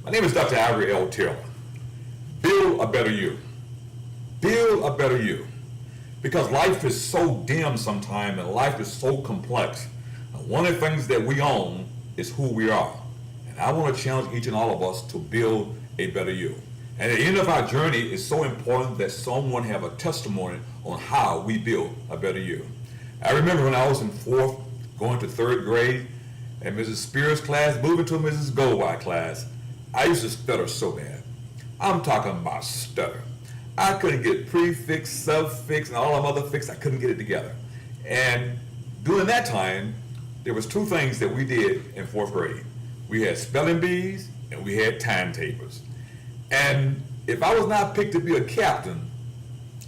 My name is Dr. Avery L. Taylor. Build a better you. Build a better you. Because life is so dim sometimes and life is so complex. And one of the things that we own is who we are. And I want to challenge each and all of us to build a better you. And at the end of our journey, it's so important that someone have a testimony on how we build a better you. I remember when I was in fourth, going to third grade, and Mrs. Spears' class, moving to Mrs. Goldwire class, I used to stutter so bad. I'm talking about stutter. I couldn't get prefix, suffix, and all them other fix. I couldn't get it together. And during that time, there was two things that we did in fourth grade. We had spelling bees and we had timetables. And if I was not picked to be a captain,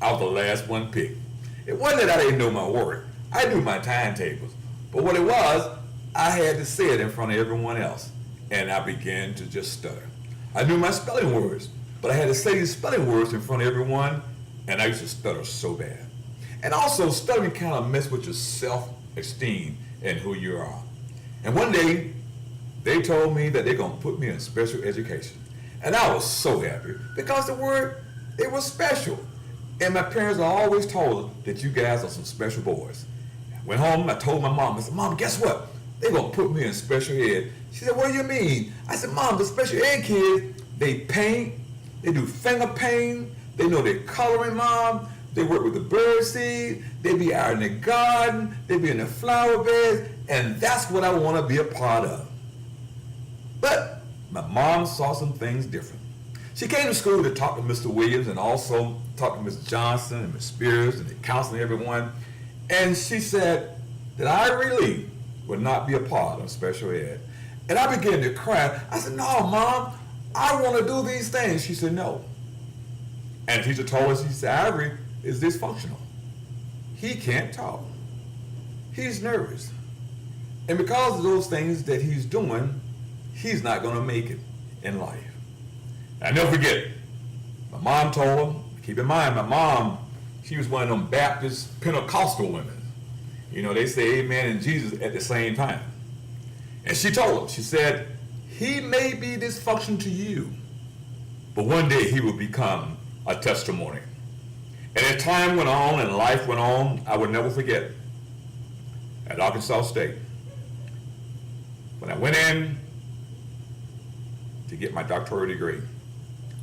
I was the last one picked. It wasn't that I didn't know my word. I knew my timetables. But what it was, I had to say it in front of everyone else. And I began to just stutter. I knew my spelling words, but I had to say these spelling words in front of everyone, and I used to stutter so bad. And also, stuttering kind of mess with your self-esteem and who you are. And one day, they told me that they're going to put me in special education. And I was so happy because the word, it was special. And my parents always told us that you guys are some special boys. I went home, I told my mom, I said, Mom, guess what? They're going to put me in special ed. She said, what do you mean? I said, Mom, the special ed kids, they paint, they do finger painting, they know they're coloring, Mom. They work with the bird seed, they be out in the garden, they be in the flower beds, and that's what I want to be a part of. But my mom saw some things different. She came to school to talk to Mr. Williams and also talk to Ms. Johnson and Ms. Spears and the counseling everyone. And she said that I really would not be a part of special ed. And I began to cry. I said, no, Mom, I want to do these things. She said, no. And the teacher told us, she said, Avery is dysfunctional. He can't talk. He's nervous. And because of those things that he's doing, he's not going to make it in life. I never forget, my mom told him, keep in mind, my mom, she was one of them Baptist Pentecostal women. You know, they say amen and Jesus at the same time. And she told him, she said, he may be dysfunction to you, but one day he will become a testimony. And as time went on and life went on, I would never forget, at Arkansas State, when I went in to get my doctoral degree,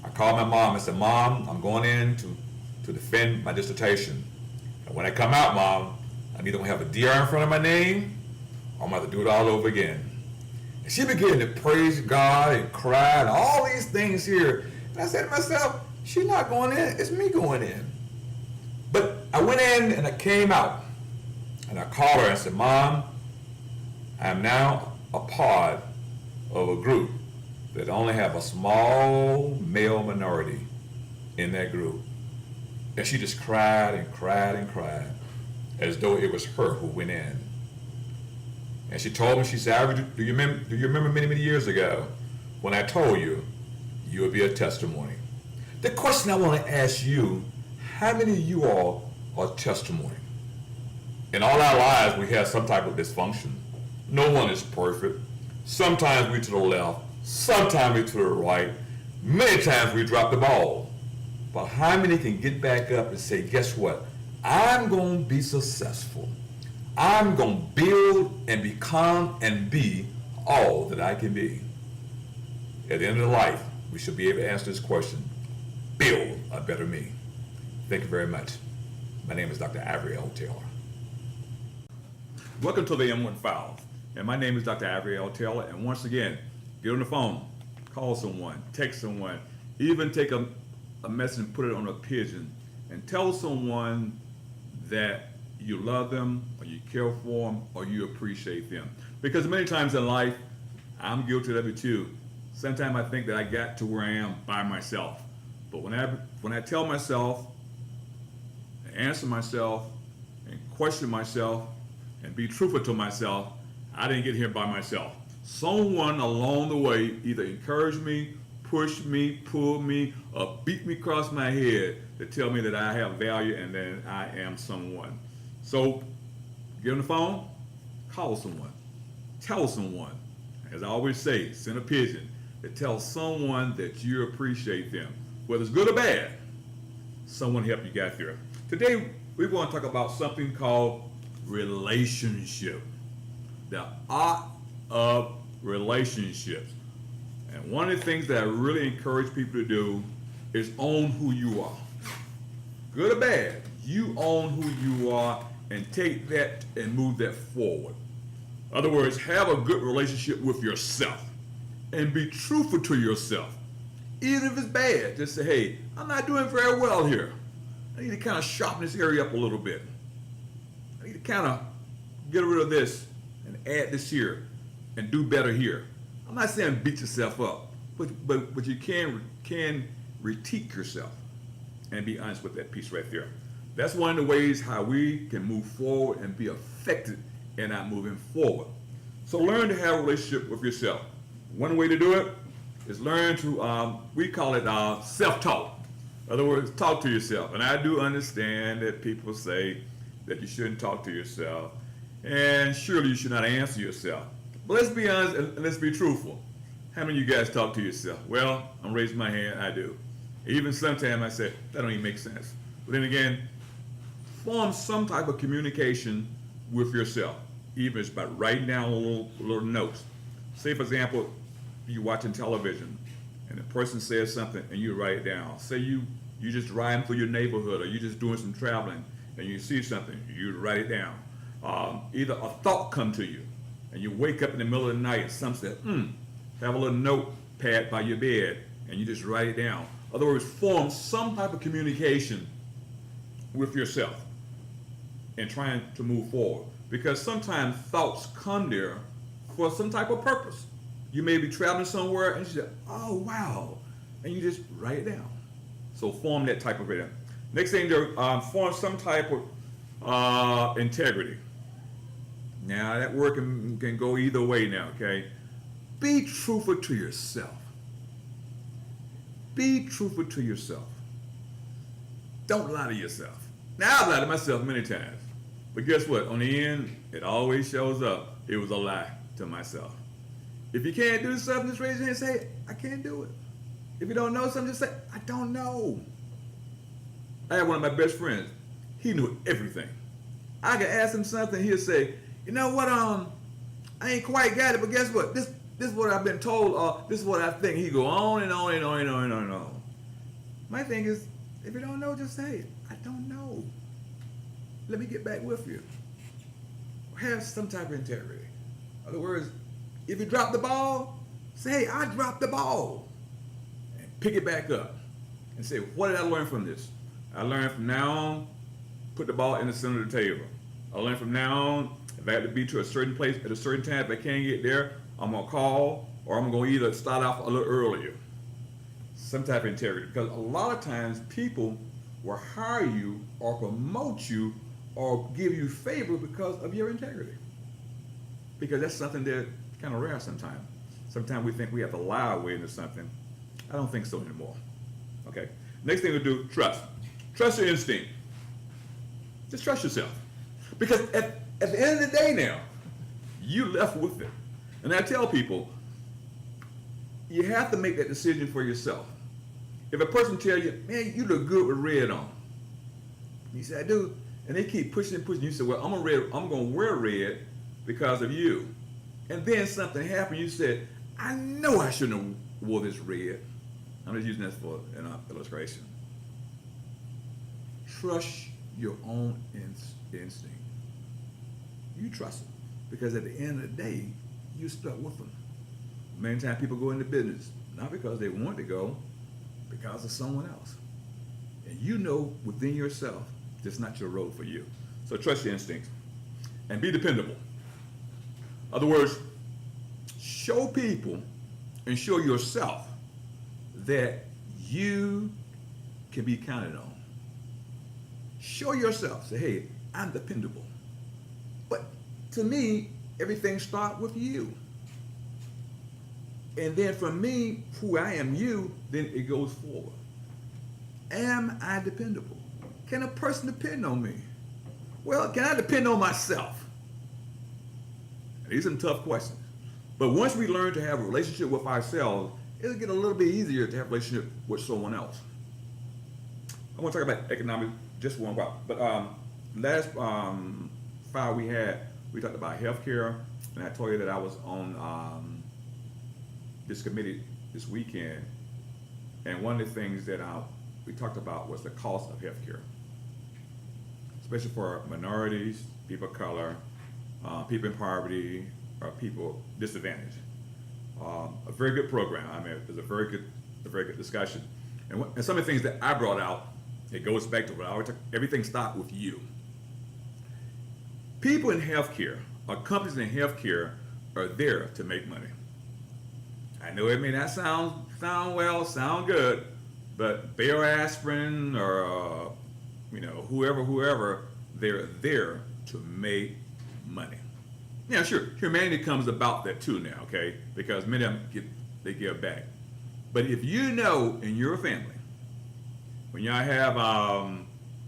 I called my mom and said, Mom, I'm going in to defend my dissertation. And when I come out, Mom, I'm either going to have a DR in front of my name or I'm going to have to do it all over again. And she began to praise God and cry and all these things here. And I said to myself, she's not going in, it's me going in. But I went in and I came out and I called her and said, Mom, I am now a part of a group that only have a small male minority in that group. And she just cried and cried and cried as though it was her who went in. And she told me, she said, do you remember many, many years ago when I told you you would be a testimony? The question I want to ask you, how many of you all are testimony? In all our lives, we have some type of dysfunction. No one is perfect. Sometimes we to the left, sometimes we to the right. Many times we drop the ball. But how many can get back up and say, guess what? I'm going to be successful. I'm going to build and become and be all that I can be. At the end of life, we should be able to answer this question, build a better me. Thank you very much. My name is Dr. Avery L. Taylor. Welcome to the M1 Files. And my name is Dr. Avery L. Taylor. And once again, get on the phone, call someone, text someone, even take a message and put it on a pigeon and tell someone that you love them or you care for them or you appreciate them. Because many times in life, I'm guilty of it too. Sometimes I think that I got to where I am by myself. But when I tell myself, answer myself, and question myself, and be truthful to myself, I didn't get here by myself. Someone along the way either encouraged me, pushed me, pulled me, or beat me across my head to tell me that I have value and that I am someone. So get on the phone, call someone, tell someone. As I always say, send a pigeon. It tells someone that you appreciate them. Whether it's good or bad, someone helped you get there. Today, we want to talk about something called relationship. The art of relationships. And one of the things that I really encourage people to do is own who you are. Good or bad, you own who you are and take that and move that forward. In other words, have a good relationship with yourself and be truthful to yourself. Even if it's bad, just say, hey, I'm not doing very well here. I need to kind of sharpen this area up a little bit. I need to kind of get rid of this and add this here and do better here. I'm not saying beat yourself up, but you can critique yourself and be honest with that piece right there. That's one of the ways how we can move forward and be effective in our moving forward. So learn to have a relationship with yourself. One way to do it is learn to, we call it self-talk. In other words, talk to yourself. And I do understand that people say that you shouldn't talk to yourself, and surely you should not answer yourself. But let's be honest and let's be truthful. How many of you guys talk to yourself? Well, I'm raising my hand, I do. Even sometimes I say, that don't even make sense. But then again, form some type of communication with yourself, even if it's by writing down little notes. Say, for example, you're watching television and a person says something and you write it down. Say you just riding through your neighborhood or you're just doing some traveling and you see something, you write it down. Either a thought come to you and you wake up in the middle of the night and something says, have a little notepad by your bed and you just write it down. In other words, form some type of communication with yourself and trying to move forward. Because sometimes thoughts come there for some type of purpose. You may be traveling somewhere and you say, oh, wow. And you just write it down. So form that type of it. Next thing, form some type of integrity. Now, that word can go either way now, okay? Be truthful to yourself. Be truthful to yourself. Don't lie to yourself. Now, I've lied to myself many times. But guess what? On the end, it always shows up. It was a lie to myself. If you can't do something, just raise your hand and say, I can't do it. If you don't know something, just say, I don't know. I had one of my best friends. He knew everything. I could ask him something, he'll say, you know what, I ain't quite got it, but guess what? This is what I've been told, this is what I think. He go on and on and on and on and on and on. My thing is, if you don't know, just say it. I don't know. Let me get back with you. Have some type of integrity. In other words, if you drop the ball, say, hey, I dropped the ball. And pick it back up. And say, what did I learn from this? I learned from now on, put the ball in the center of the table. I learned from now on, if I have to be to a certain place at a certain time, if I can't get there, I'm going to call, or I'm going to either start off a little earlier. Some type of integrity. Because a lot of times people will hire you or promote you or give you favor because of your integrity. Because that's something that's kind of rare sometimes. Sometimes we think we have to lie our way into something. I don't think so anymore. Okay. Next thing we do, trust. Trust your instinct. Just trust yourself. Because at the end of the day now, you left with it. And I tell people, you have to make that decision for yourself. If a person tells you, man, you look good with red on. You say, I do. And they keep pushing and pushing. You say, well, I'm going to wear red because of you. And then something happened. You said, I know I shouldn't have wore this red. I'm just using this for an illustration. Trust your own instinct. You trust it. Because at the end of the day, you stuck with them. Many times people go into business, not because they want to go, because of someone else. And you know within yourself, it's not your road for you. So trust your instincts. And be dependable. In other words, show people and show yourself that you can be counted on. Show yourself. Say, hey, I'm dependable. But to me, everything starts with you. And then from me, who I am you, then it goes forward. Am I dependable? Can a person depend on me? Well, can I depend on myself? These are some tough questions. But once we learn to have a relationship with ourselves it'll get a little bit easier to have a relationship with someone else. I want to talk about economics just one while, but last file we talked about healthcare, and I told you that I was on this committee this weekend, and one of the things that we talked about was the cost of healthcare, especially for minorities, people of color, people in poverty, or people disadvantaged. A very good program. I mean, it was a very good discussion. And some of the things that I brought out, it goes back to what I always talk, everything starts with you. People in healthcare, or companies in healthcare, are there to make money. I know it may not sound good, but Bayer Aspirin or whoever, they're there to make money. Yeah, sure. Humanity comes about that too now, okay? Because many of them give back. But if you know in your family, when y'all have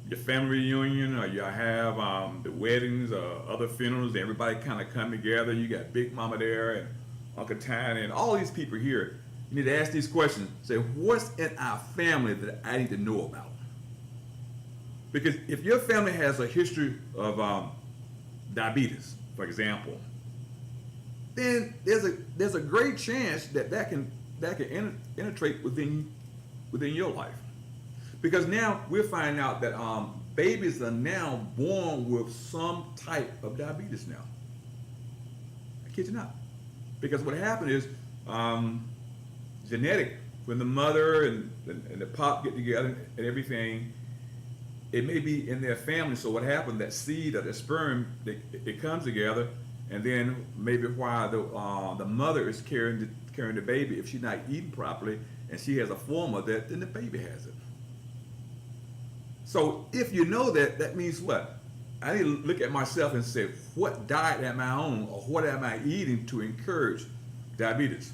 your family reunion or y'all have the weddings or other funerals, everybody kind of come together. You got Big Mama there and Uncle Tiny and all these people here. You need to ask these questions. Say, what's in our family that I need to know about? Because if your family has a history of diabetes, for example, then there's a great chance that can penetrate within your life. Because now we're finding out that babies are now born with some type of diabetes now. I kid you not. Because what happened is genetic. When the mother and the pop get together and everything, it may be in their family. So what happened, that seed or the sperm, it comes together, and then maybe while the mother is carrying the baby, if she's not eating properly and she has a form of that, then the baby has it. So if you know that, that means what? I need to look at myself and say, what diet am I on, or what am I eating to encourage diabetes?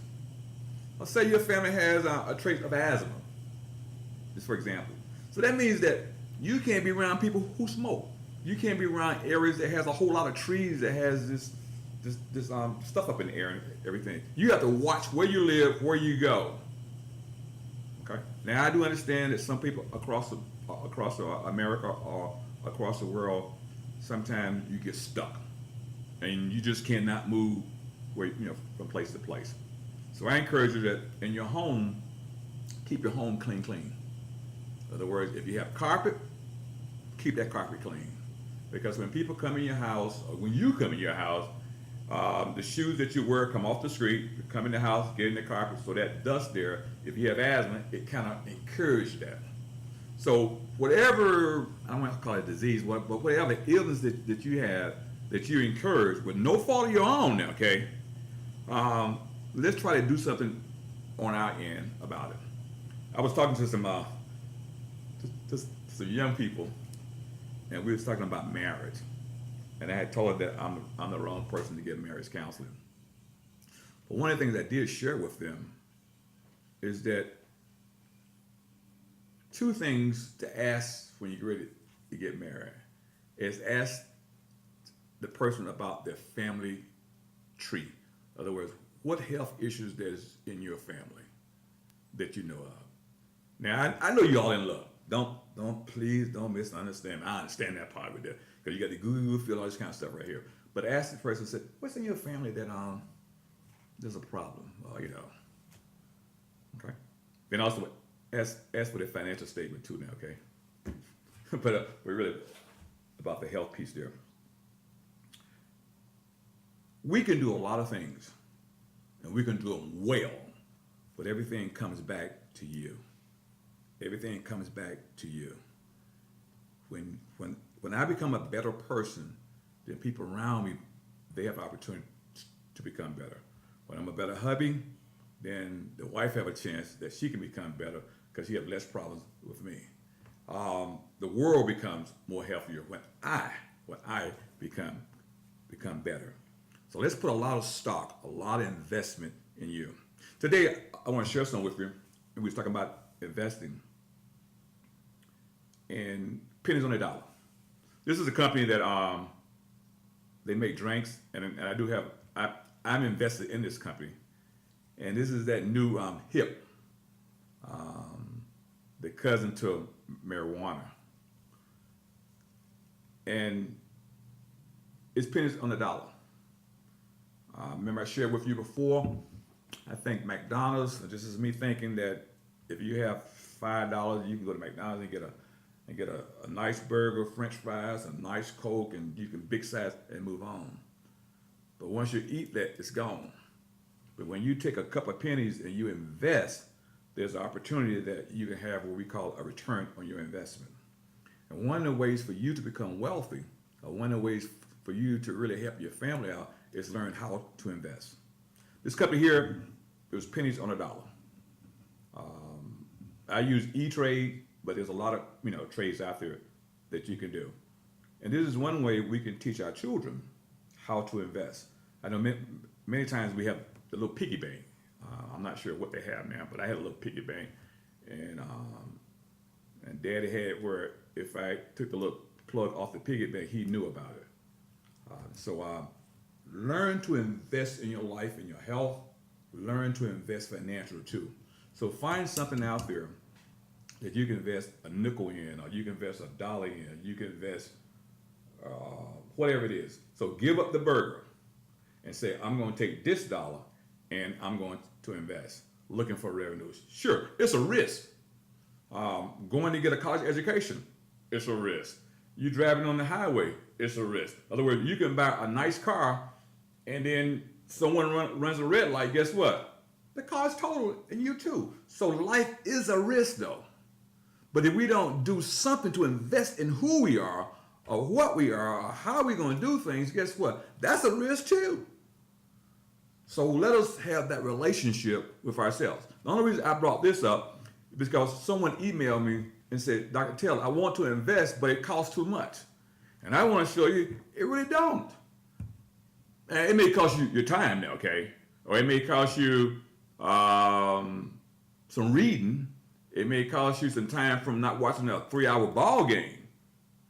Let's say your family has a trait of asthma, just for example. So that means that you can't be around people who smoke. You can't be around areas that has a whole lot of trees that has this stuff up in the air and everything. You have to watch where you live, where you go. Okay. Now I do understand that some people across America or across the world, sometimes you get stuck, and you just cannot move from place to place. So I encourage you that in your home, keep your home clean. In other words, if you have carpet, keep that carpet clean. Because when people come in your house, or when you come in your house, the shoes that you wear come off the street, you come in the house, get in the carpet, so that dust there, if you have asthma, it kind of encourages that. So whatever, I don't want to call it disease, but whatever illness that you have, that you encourage, with no fault of your own now, okay? Let's try to do something on our end about it. I was talking to some young people, and we was talking about marriage. And I had told her that I'm the wrong person to get marriage counseling. But one of the things I did share with them is that two things to ask when you're ready to get married is ask the person about their family tree. In other words, what health issues there's in your family that you know of. Now, I know you all in love. Please don't misunderstand. I understand that part with that, because you got the Google feel, all this kind of stuff right here. But ask the person, say, what's in your family that there's a problem, okay? Then also ask for the financial statement too now, okay? But we're really about the health piece there. We can do a lot of things, and we can do them well, but everything comes back to you. Everything comes back to you. When I become a better person, then people around me, they have opportunity to become better. When I'm a better hubby, then the wife have a chance that she can become better because she have less problems with me. The world becomes more healthier when I become better. So let's put a lot of stock, a lot of investment in you. Today, I want to share something with you. We was talking about investing in pennies on a dollar. This is a company that they make drinks, and I do have, I'm invested in this company. and this is that new hip, the cousin to marijuana, and it's pennies on the dollar. Remember I shared with you before, I think McDonald's, this is me thinking that if you have $5, you can go to McDonald's and get a nice burger, French fries, a nice Coke, and you can big size and move on. But once you eat that, it's gone. But when you take a couple of pennies and you invest, there's an opportunity that you can have what we call a return on your investment. And one of the ways for you to become wealthy, or one of the ways for you to really help your family out, is learn how to invest. This company here, it was pennies on a dollar. I use E-Trade, but there's a lot of trades out there that you can do. And this is one way we can teach our children how to invest. I know many times we have the little piggy bank. I'm not sure what they have now, but I had a little piggy bank, and Daddy had where if I took the little plug off the piggy bank, he knew about it. So learn to invest in your life, in your health. Learn to invest financially too. So find something out there that you can invest a nickel in, or you can invest $1 in, you can invest whatever it is. So give up the burger and say, I'm going to take this dollar and I'm going to invest, looking for revenues. Sure, it's a risk. Going to get a college education, it's a risk. You driving on the highway, it's a risk. In other words, you can buy a nice car and then someone runs a red light, guess what? The car's totaled and you too. So life is a risk though. But if we don't do something to invest in who we are, or what we are, or how we're going to do things, guess what? That's a risk too. So let us have that relationship with ourselves. The only reason I brought this up is because someone emailed me and said, Dr. Taylor, I want to invest, but it costs too much. And I want to show you, it really don't. And it may cost you your time now, okay? Or it may cost you some reading. It may cost you some time from not watching a 3-hour ball game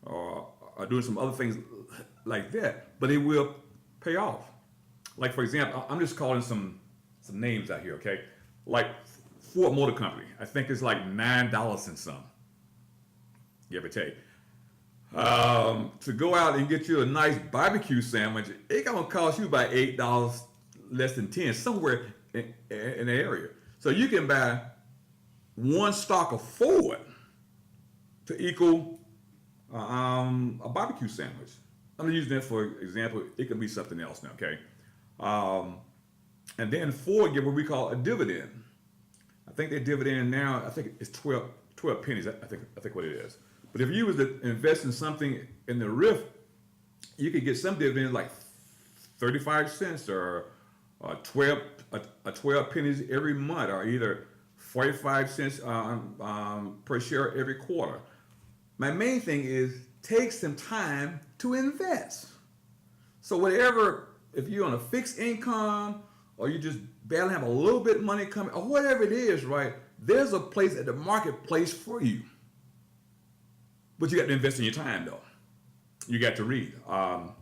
or doing some other things like that, but it will pay off. Like, for example, I'm just calling some names out here, okay? Like Ford Motor Company, I think it's like $9 and some, give or take. To go out and get you a nice barbecue sandwich, it's gonna cost you about $8, less than 10, somewhere in the area. So you can buy one stock of Ford to equal a barbecue sandwich. I'm using that for example. It could be something else now, okay? And then Ford give what we call a dividend. I think their dividend now, I think it's 12 pennies. I think what it is. But if you was to invest in something in the RIF, you could get some dividends like 35 cents or 12 pennies every month, or either 45 cents per share every quarter. My main thing is take some time to invest. So whatever, if you're on a fixed income or you just barely have a little bit of money coming or whatever it is, right, there's a place at the marketplace for you. But you got to invest in your time though. You got to read. On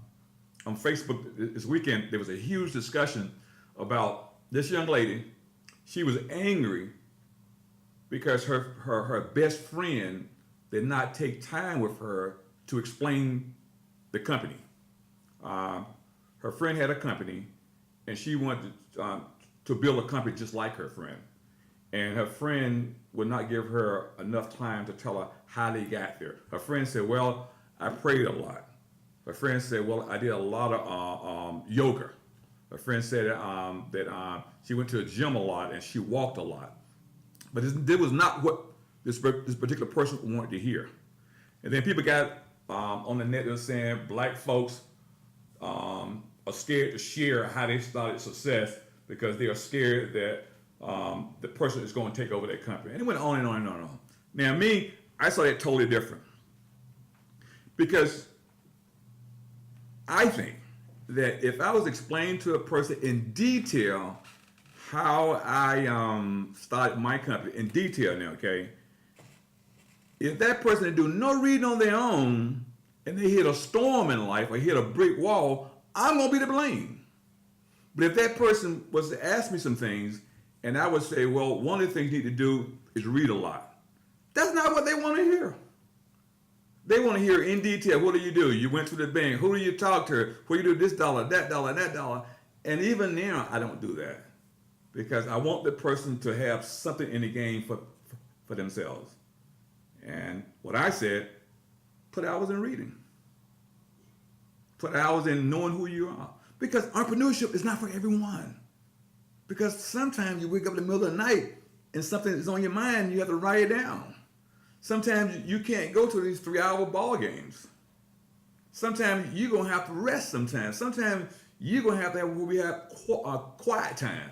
Facebook this weekend, there was a huge discussion about this young lady. She was angry because her best friend did not take time with her to explain the company. Her friend had a company, and she wanted to build a company just like her friend. And her friend would not give her enough time to tell her how they got there. Her friend said, well, I prayed a lot. Her friend said, well, I did a lot of yoga. Her friend said that she went to a gym a lot and she walked a lot. But this was not what this particular person wanted to hear. And then people got on the net that was saying black folks are scared to share how they started success because they are scared that the person is going to take over their company. And it went on and on and on and on. Now me, I saw that totally different. Because I think that if I was explaining to a person in detail how I started my company, in detail now, okay? If that person didn't do no reading on their own and they hit a storm in life or hit a brick wall, I'm gonna be to blame. But if that person was to ask me some things And I would say, well, one of the things you need to do is read a lot. That's not what they want to hear. They want to hear in detail, what do? You went to the bank. Who do you talk to? Where you do this dollar, that dollar, that dollar. And even now, I don't do that because I want the person to have something in the game for themselves. And what I said, put hours in reading. Put hours in knowing who you are. Because entrepreneurship is not for everyone. Because sometimes you wake up in the middle of the night and something is on your mind and you have to write it down. Sometimes you can't go to these 3-hour ball games. Sometimes you're going to have to rest sometimes. Sometimes you're going to have what we have quiet time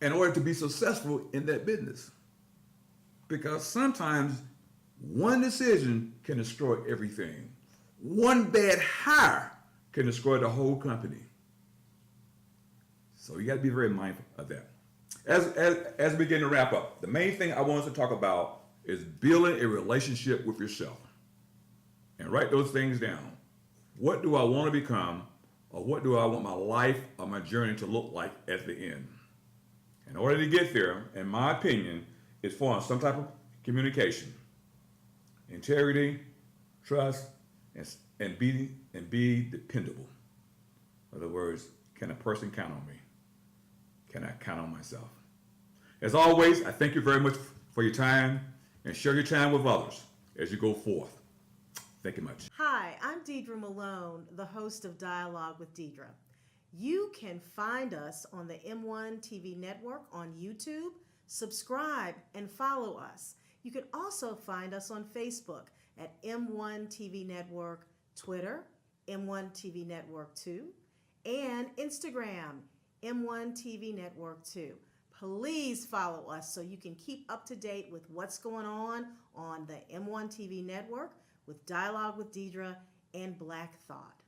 in order to be successful in that business. Because sometimes one decision can destroy everything. One bad hire can destroy the whole company. So you got to be very mindful of that. As we begin to wrap up, the main thing I want us to talk about is building a relationship with yourself. And write those things down. What do I want to become, or what do I want my life or my journey to look like at the end? In order to get there, in my opinion, it's forming some type of communication, integrity, trust, and be dependable. In other words, can a person count on me? Can I count on myself? As always, I thank you very much for your time, and share your time with others as you go forth. Thank you much. Hi, I'm Deidre Malone, the host of Dialogue with Deidre. You can find us on the M1 TV network on YouTube. Subscribe and follow us. You can also find us on Facebook at M1 TV Network, Twitter, M1 TV Network 2, and Instagram, M1 TV Network 2. Please follow us so you can keep up to date with what's going on the M1 TV Network with Dialogue with Deidre and Black Thought.